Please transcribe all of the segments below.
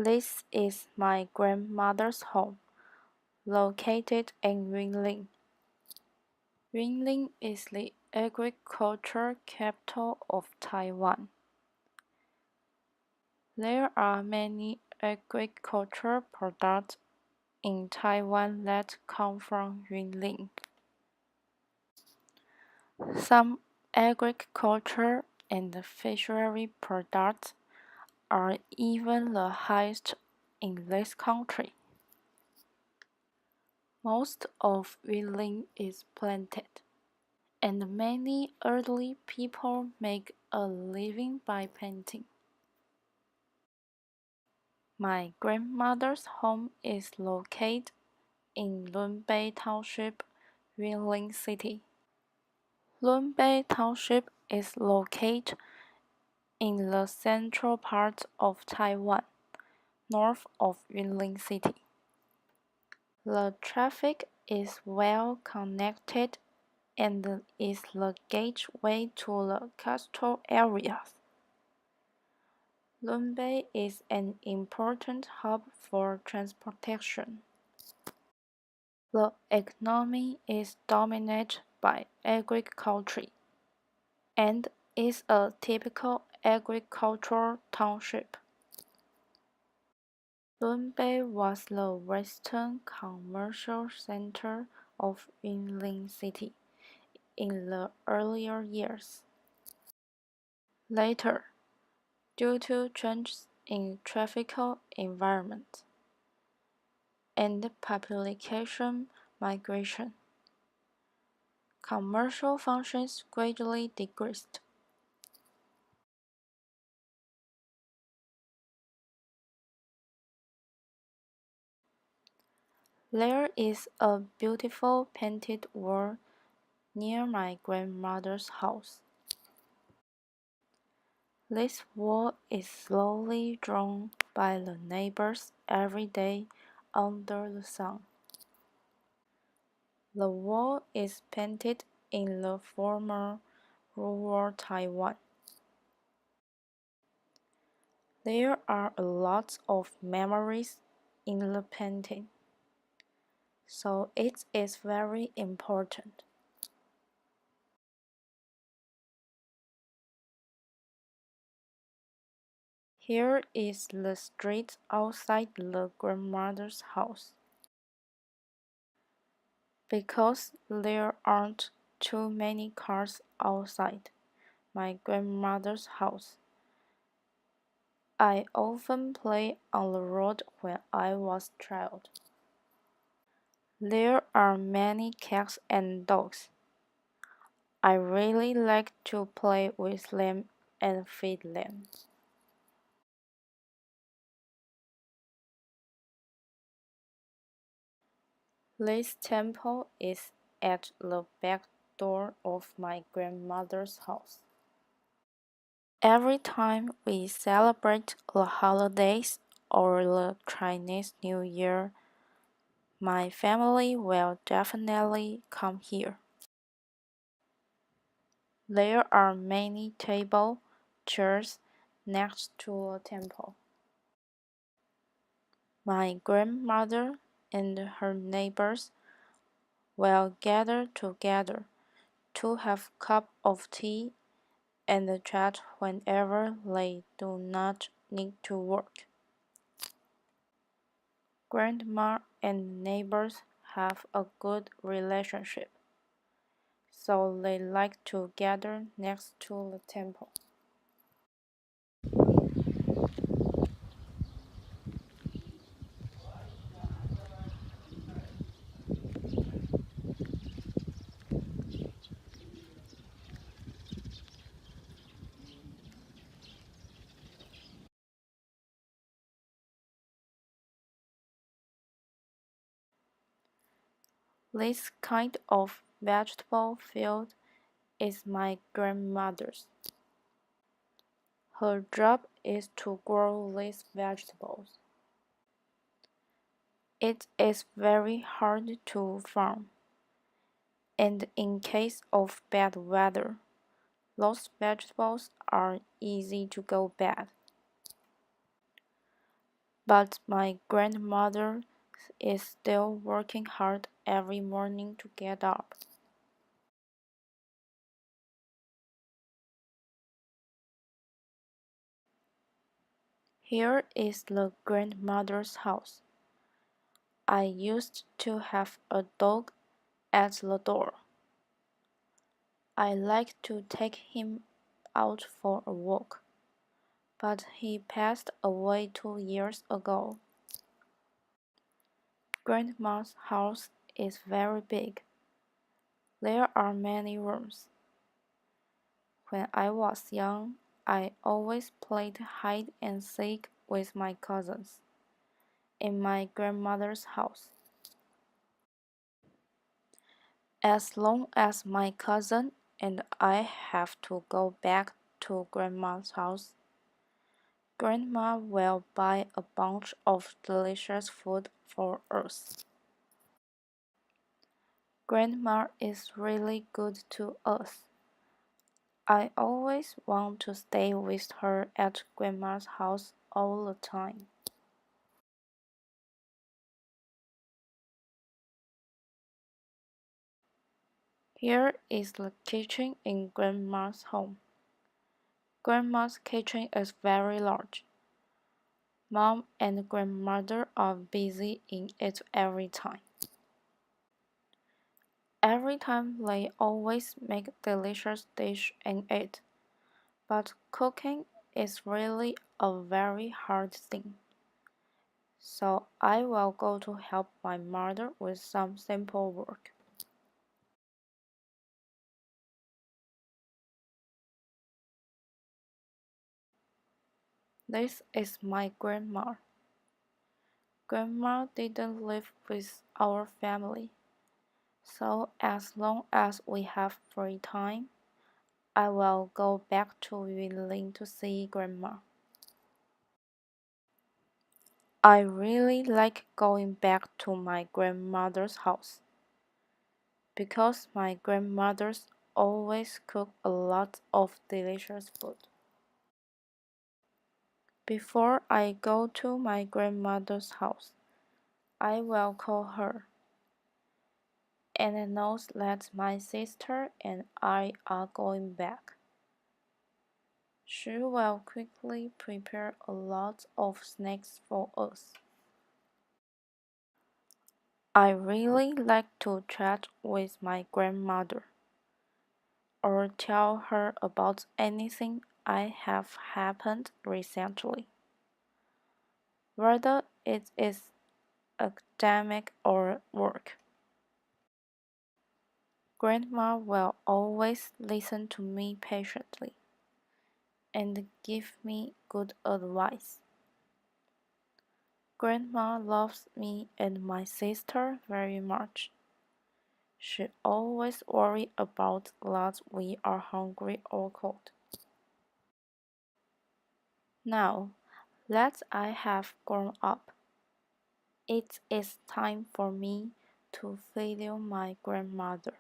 This is my grandmother's home, located in Yunlin. Yunlin is the agriculture capital of Taiwan. There are many agriculture products in Taiwan that come from Yunlin. Some agriculture and fishery products are even the highest in this country. Most of Yunlin is planted, and many elderly people make a living by painting. My grandmother's home is located in Lunbei Township, Yunlin City. Lunbei Township is located in the central part of Taiwan, north of Yunlin City. The traffic is well connected and is the gateway to the coastal areas. Lunbei is an important hub for transportation. The economy is dominated by agriculture and is a typical agricultural township. Lunbei was the western commercial center of Yunlin City in the earlier years. Later, due to changes in traffic environment and population migration, commercial functions greatly decreased. There is a beautiful painted wall near my grandmother's house. This wall is slowly drawn by the neighbors every day under the sun. The wall is painted in the former rural Taiwan. There are a lot of memories in the painting, so it is very important. Here is the street outside the grandmother's house. Because there aren't too many cars outside my grandmother's house, I often play on the road when I was a child. There are many cats and dogs. I really like to play with them and feed them. This temple is at the back door of my grandmother's house. Every time we celebrate the holidays or the Chinese New Year, my family will definitely come here. There are many tables, chairs next to the temple. My grandmother and her neighbors will gather together to have a cup of tea and chat whenever they do not need to work. Grandma and neighbors have a good relationship, so they like to gather next to the temple. This kind of vegetable field is my grandmother's. Her job is to grow these vegetables. It is very hard to farm, and in case of bad weather, those vegetables are easy to go bad. but my grandmother is still working hard every morning to get up. Here is the grandmother's house. I used to have a dog at the door. I like to take him out for a walk, but he passed away 2 years ago. Grandma's house is very big. There are many rooms. When I was young, I always played hide and seek with my cousins in my grandmother's house. As long as my cousin and I have to go back to Grandma's house, Grandma will buy a bunch of delicious food for us. Grandma is really good to us. I always want to stay with her at Grandma's house all the time. Here is the kitchen in Grandma's home. Grandma's kitchen is very large. Mom and grandmother are busy in it every time. Every time they always make delicious dish in it, but cooking is really a very hard thing. So I will go to help my mother with some simple work. This is my grandma. Grandma didn't live with our family, so as long as we have free time, I will go back to Yunlin to see Grandma. I really like going back to my grandmother's house because my grandmother's always cook a lot of delicious food. Before I go to my grandmother's house, I will call her and announce that my sister and I are going back. She will quickly prepare a lot of snacks for us. I really like to chat with my grandmother or tell her about anything I have happened recently, whether it is academic or work. Grandma will always listen to me patiently and give me good advice. Grandma loves me and my sister very much. She always worries about that we are hungry or cold. Now that I have grown up, it is time for me to visit my grandmother.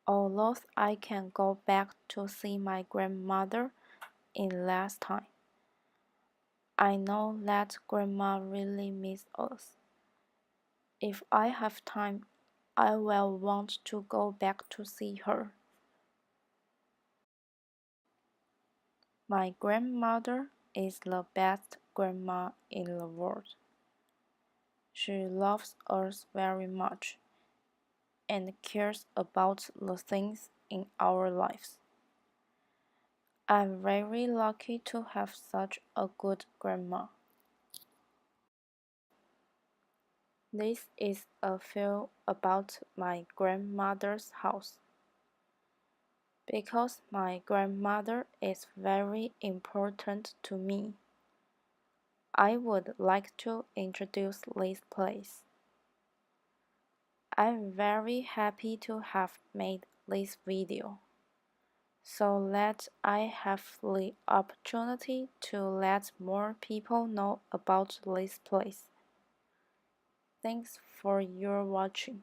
Although I can go back to see my grandmother in less time, I know that Grandma really misses us. If I have time, I will want to go back to see her. My grandmother is the best grandma in the world. She loves us very much and cares about the things in our lives. I'm very lucky to have such a good grandma. This is a film about my grandmother's house. Because my grandmother is very important to me, I would like to introduce this place. I'm very happy to have made this video, so that I have the opportunity to let more people know about this place. Thanks for your watching.